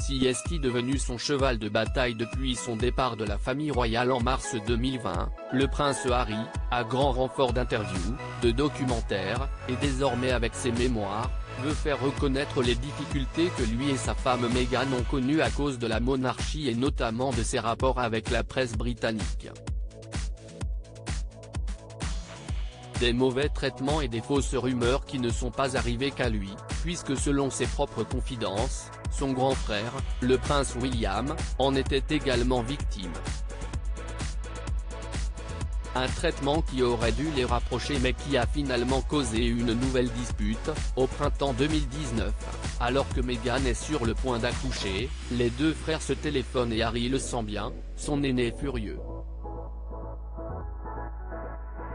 Celui-ci est devenu son cheval de bataille depuis son départ de la famille royale en mars 2020, le prince Harry, à grand renfort d'interviews, de documentaires, et désormais avec ses mémoires, veut faire reconnaître les difficultés que lui et sa femme Meghan ont connues à cause de la monarchie et notamment de ses rapports avec la presse britannique. Des mauvais traitements et des fausses rumeurs qui ne sont pas arrivés qu'à lui, puisque selon ses propres confidences, son grand frère, le prince William, en était également victime. Un traitement qui aurait dû les rapprocher mais qui a finalement causé une nouvelle dispute, au printemps 2019, alors que Meghan est sur le point d'accoucher, les deux frères se téléphonent et Harry le sent bien, son aîné est furieux.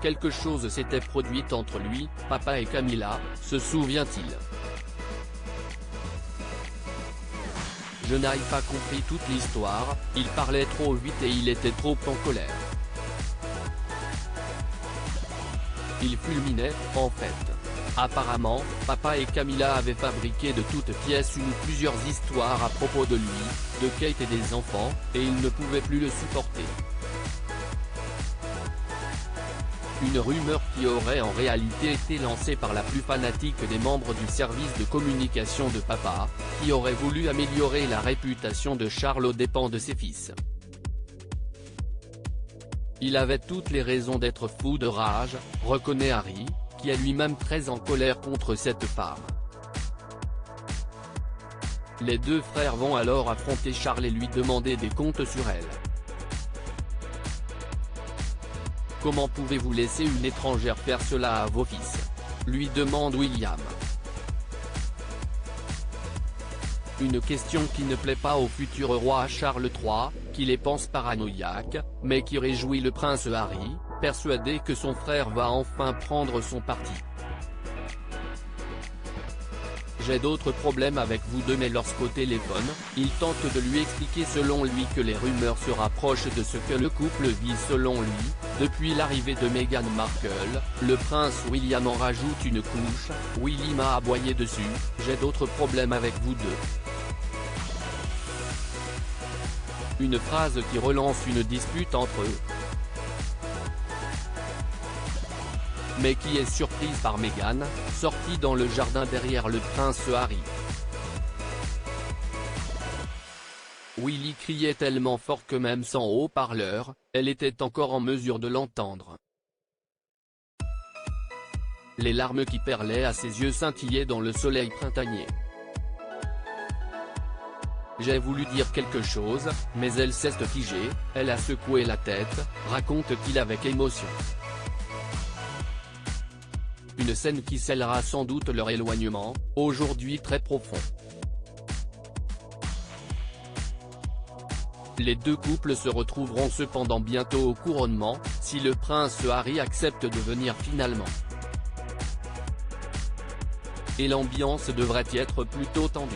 Quelque chose s'était produit entre lui, papa et Camilla, se souvient-il. Je n'ai pas compris toute l'histoire, il parlait trop vite et il était trop en colère. Il fulminait, en fait. Apparemment, papa et Camilla avaient fabriqué de toutes pièces une ou plusieurs histoires à propos de lui, de Kate et des enfants, et il ne pouvait plus le supporter. Une rumeur qui aurait en réalité été lancée par la plus fanatique des membres du service de communication de papa, qui aurait voulu améliorer la réputation de Charles aux dépens de ses fils. Il avait toutes les raisons d'être fou de rage, reconnaît Harry, qui est lui-même très en colère contre cette femme. Les deux frères vont alors affronter Charles et lui demander des comptes sur elle. Comment pouvez-vous laisser une étrangère faire cela à vos fils ? Lui demande William. Une question qui ne plaît pas au futur roi Charles III, qui les pense paranoïaques, mais qui réjouit le prince Harry, persuadé que son frère va enfin prendre son parti. J'ai d'autres problèmes avec vous deux mais lorsqu'au téléphone, il tente de lui expliquer selon lui que les rumeurs se rapprochent de ce que le couple vit selon lui, depuis l'arrivée de Meghan Markle, le prince William en rajoute une couche, Willy m'a aboyé dessus, j'ai d'autres problèmes avec vous deux. Une phrase qui relance une dispute entre eux. Mais qui est surprise par Meghan, sortie dans le jardin derrière le prince Harry. Willy criait tellement fort que même sans haut-parleur, elle était encore en mesure de l'entendre. Les larmes qui perlaient à ses yeux scintillaient dans le soleil printanier. J'ai voulu dire quelque chose, mais elle s'est figée, elle a secoué la tête, raconte-t-il avec émotion. Une scène qui scellera sans doute leur éloignement, aujourd'hui très profond. Les deux couples se retrouveront cependant bientôt au couronnement, si le prince Harry accepte de venir finalement. Et l'ambiance devrait y être plutôt tendue.